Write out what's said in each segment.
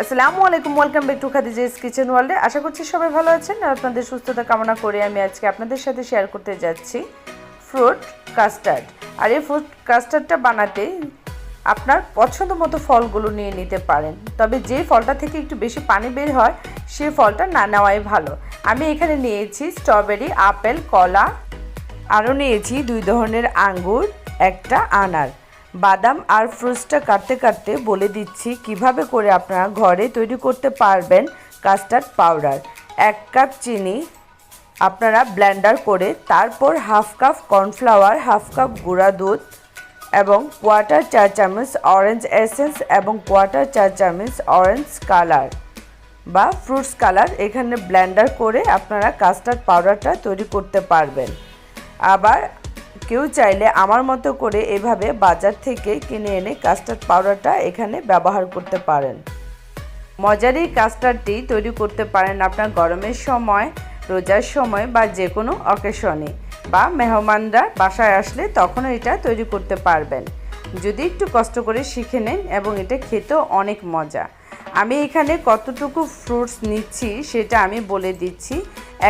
আসসালামু আলাইকুম, welcome back to খাদিজা'স kitchen ওয়ার্ল্ডে। আশা করছি সবাই ভালো আছেন আর আপনাদের সুস্থতা কামনা করে আমি আজকে আপনাদের সাথে শেয়ার করতে যাচ্ছি ফ্রুট কাস্টার্ড। আর এই ফ্রুট কাস্টার্ডটা বানাতে আপনার পছন্দ মতো ফলগুলো নিয়ে নিতে পারেন, তবে যে ফলটা থেকে একটু বেশি পানি বের হয় সেই ফলটা না নেওয়াই ভালো। আমি এখানে নিয়েছি স্ট্রবেরি, আপেল, কলা, আরও নিয়েছি 2 ধরনের আঙ্গুর, একটা আনার, বাদাম আর ফ্রুটসটা কাটতে কাটতে বলে দিচ্ছি কিভাবে করে আপনারা ঘরে তৈরি করতে পারবেন কাস্টার্ড পাউডার। 1 কাপ চিনি আপনারা ব্লেন্ডার করে, তারপর half cup cornflour, half cup গুঁড়া দুধ এবং 1/4 চা চামচ অরেঞ্জ এসেন্স এবং 1/4 চা চামচ অরেঞ্জ কালার বা ফ্রুটস কালার এখানে ব্লেন্ডার করে আপনারা কাস্টার্ড পাউডারটা তৈরি করতে পারবেন। আবার কেউ চাইলে আমার মতো করে এভাবে বাজার থেকে কিনে এনে কাস্টার্ড পাউডারটা এখানে ব্যবহার করতে পারেন। মজার এই কাস্টার্ডটি তৈরি করতে পারেন আপনার গরমের সময়, রোজার সময় বা যে কোনো অকেশনে, বা মেহমানরা বাসায় আসলে তখনও এটা তৈরি করতে পারবেন যদি একটু কষ্ট করে শিখে নেন, এবং এটা খেতেও অনেক মজা। আমি এখানে কতটুকু ফ্রুটস নিচ্ছি সেটা আমি বলে দিচ্ছি।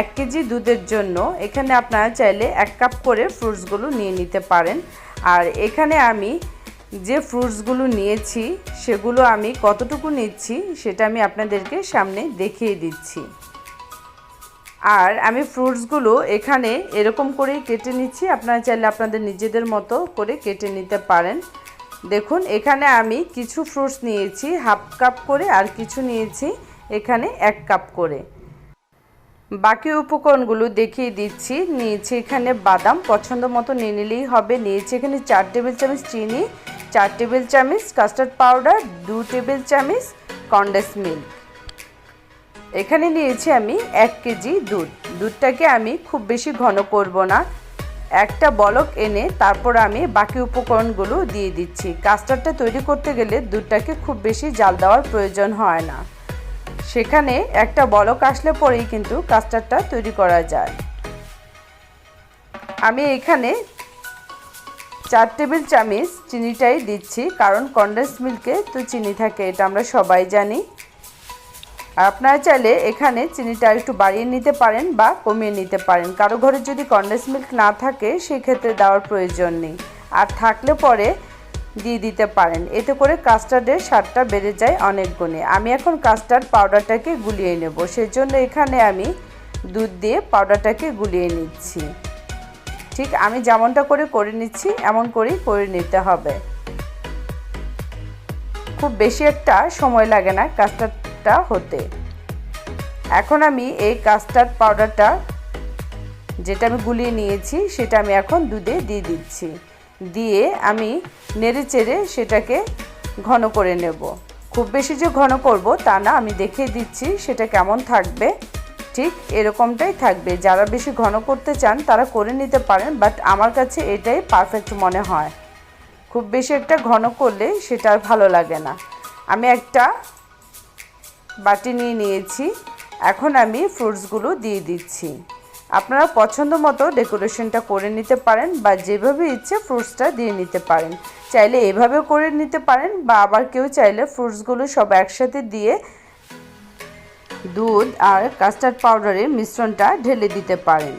1 কেজি দুধের জন্য এখানে আপনারা চাইলে 1 কাপ করে ফ্রুটসগুলো নিয়ে নিতে পারেন। আর এখানে আমি যে ফ্রুটসগুলো নিয়েছি সেগুলো আমি কতটুকু নিচ্ছি সেটা আমি আপনাদেরকে সামনে দেখিয়ে দিচ্ছি। আর আমি ফ্রুটসগুলো এখানে এরকম করেই কেটে নিচ্ছি, আপনারা চাইলে আপনাদের নিজেদের মতো করে কেটে নিতে পারেন। দেখুন এখানে আমি কিছু ফ্রুটস নিয়েছি হাফ কাপ করে, আর কিছু নিয়েছি এখানে 1 কাপ করে। বাকি উপকরণগুলো দেখিয়ে দিচ্ছি। নিয়েছি এখানে বাদাম, পছন্দ মতো নিয়ে নিলেই হবে। নিয়েছি এখানে 4 টেবিল চামচ চিনি, 4 টেবিল চামচ কাস্টার্ড পাউডার, 2 টেবিল চামচ কনডেন্স মিল্ক। এখানে নিয়েছি আমি 1 কেজি দুধ। দুধটাকে আমি খুব বেশি ঘন করব না, একটা বলক এনে তারপর আমি বাকি উপকরণগুলো দিয়ে দিচ্ছি। কাস্টার্ডটা তৈরি করতে গেলে দুধটাকে খুব বেশি জাল দেওয়ার প্রয়োজন হয় না, সেখানে একটা বলক আসলে পরেই কিন্তু কাস্টার্ডটা তৈরি করা যায়। আমি এখানে 4 টেবিল চামচ চিনিটাই দিচ্ছি, কারণ কনডেন্স মিল্কে তো চিনি থাকে, এটা আমরা সবাই জানি। আপনারা চাইলে এখানে চিনিটা একটু বাড়িয়ে নিতে পারেন বা কমিয়ে নিতে পারেন। কারো ঘরে যদি কনডেন্স মিল্ক না থাকে সেক্ষেত্রে দেওয়ার প্রয়োজন নেই, আর থাকলে পরে দিয়ে দিতে পারেন। এতে করে কাস্টার্ডের স্বাদটা বেড়ে যায় অনেক গুণে। আমি এখন কাস্টার্ড পাউডারটাকে গুলিয়ে নেব, সেজন্য এখানে আমি দুধ দিয়ে পাউডারটাকে গুলিয়ে নিচ্ছি। ঠিক আমি যেমনটা করে নিচ্ছি এমন করেই করে নিতে হবে। খুব বেশি একটা সময় লাগে না কাস্টার্ডটা হতে। এখন আমি এই কাস্টার্ড পাউডারটা যেটা আমি গুলিয়ে নিয়েছি সেটা আমি এখন দুধে দিয়ে দিচ্ছি। দিয়ে আমি নেড়ে চেড়ে সেটাকে ঘন করে নেব। খুব বেশি যে ঘন করব তা না, আমি দেখিয়ে দিচ্ছি সেটা কেমন থাকবে। ঠিক এরকমটাই থাকবে। যারা বেশি ঘন করতে চান তারা করে নিতে পারেন, বাট আমার কাছে এটাই পারফেক্ট মনে হয়। খুব বেশি একটা ঘন করলে সেটা আর ভালো লাগে না। আমি একটা বাটি নিয়ে নিয়েছি, এখন আমি ফ্রুটসগুলো দিয়ে দিচ্ছি। আপনারা পছন্দ মতো ডেকোরেশনটা করে নিতে পারেন বা যেভাবে ইচ্ছে ফ্রুটসটা দিয়ে নিতে পারেন। চাইলে এভাবেও করে নিতে পারেন, বা আবার কেউ চাইলে ফ্রুটসগুলো সব একসাথে দিয়ে দুধ আর কাস্টার্ড পাউডারের মিশ্রণটা ঢেলে দিতে পারেন।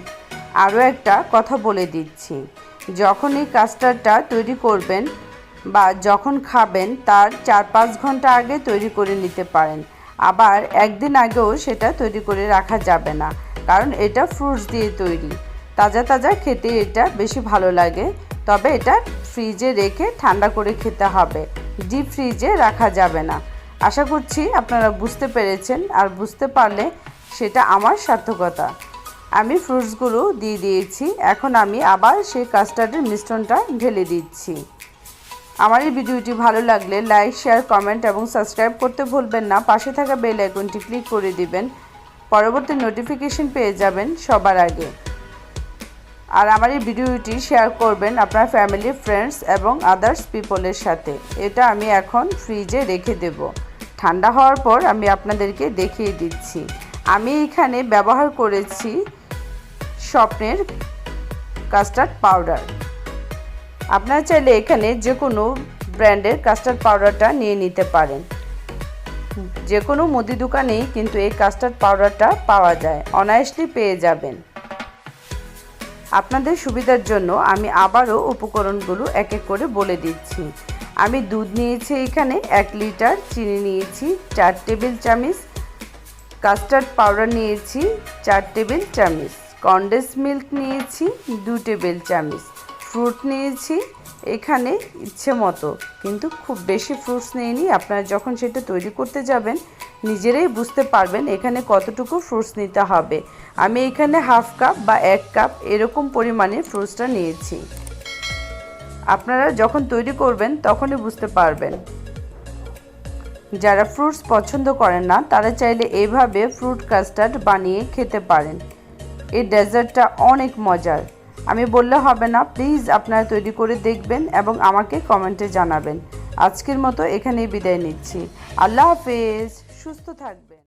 আরও একটা কথা বলে দিচ্ছি, যখন এই কাস্টার্ডটা তৈরি করবেন বা যখন খাবেন তার 4-5 ঘন্টা আগে তৈরি করে নিতে পারেন। আবার একদিন আগেও সেটা তৈরি করে রাখা যাবে না, কারণ এটা ফ্রুটস দিয়ে তৈরি। তাজা তাজা খেতে এটা বেশি ভালো লাগে, তবে এটা ফ্রিজে রেখে ঠান্ডা করে খেতে হবে, ডিপ ফ্রিজে রাখা যাবে না। আশা করছি আপনারা বুঝতে পেরেছেন, আর বুঝতে পারলে সেটা আমার সার্থকতা। আমি ফ্রুটসগুলো দিয়ে দিয়েছি, এখন আমি আবার সেই কাস্টার্ডের মিশ্রণটা ঢেলে দিচ্ছি। আমার এই ভিডিওটি ভালো লাগলে লাইক, শেয়ার, কমেন্ট এবং সাবস্ক্রাইব করতে ভুলবেন না। পাশে থাকা বেল আইকনটি ক্লিক করে দিবেন, পরবর্তী নোটিফিকেশন পেয়ে যাবেন সবার আগে। আর আমার এই ভিডিওটি শেয়ার করবেন আপনার ফ্যামিলি, ফ্রেন্ডস এবং আদার্স পিপলের সাথে। এটা আমি এখন ফ্রিজে রেখে দেব। ঠান্ডা হওয়ার পর আমি আপনাদেরকে দেখিয়ে দিচ্ছি। আমি এখানে ব্যবহার করেছি স্বপ্নের কাস্টার্ড পাউডার। আপনারা চাইলে এখানে যে কোনো ব্র্যান্ডের কাস্টার্ড পাউডারটা নিয়ে নিতে পারেন। যে কোনো মুদি দোকানেই কিন্তু এই কাস্টার্ড পাউডারটা পাওয়া যায়, অনায়াসলি পেয়ে যাবেন। আপনাদের সুবিধার জন্য আমি আবারও উপকরণগুলো এক এক করে বলে দিচ্ছি। আমি দুধ নিয়েছি এখানে 1 লিটার, চিনি নিয়েছি 4 টেবিল চামচ, কাস্টার্ড পাউডার নিয়েছি 4 টেবিল চামচ, কনডেন্স মিল্ক নিয়েছি 2 টেবিল চামচ, ফ্রুট নিয়েছি এখানে ইচ্ছে মতো, কিন্তু খুব বেশি ফ্রুটস নিইনি। আপনারা যখন সেটা তৈরি করতে যাবেন নিজেরাই বুঝতে পারবেন এখানে কতটুকু ফ্রুটস নিতে হবে। আমি এখানে হাফ কাপ বা 1 কাপ এরকম পরিমাণে ফ্রুটসটা নিয়েছি। আপনারা যখন তৈরি করবেন তখনই বুঝতে পারবেন। যারা ফ্রুটস পছন্দ করেন না তারা চাইলে এইভাবে ফ্রুট কাস্টার্ড বানিয়ে খেতে পারেন। এই ডেজার্টটা অনেক মজার, আমি বললে হবে না, প্লিজ আপনারা তৈরি করে দেখবেন এবং আমাকে কমেন্টে জানাবেন। আজকের মতো এখানেই বিদায় নিচ্ছি। আল্লাহ হাফেজ, সুস্থ থাকবেন।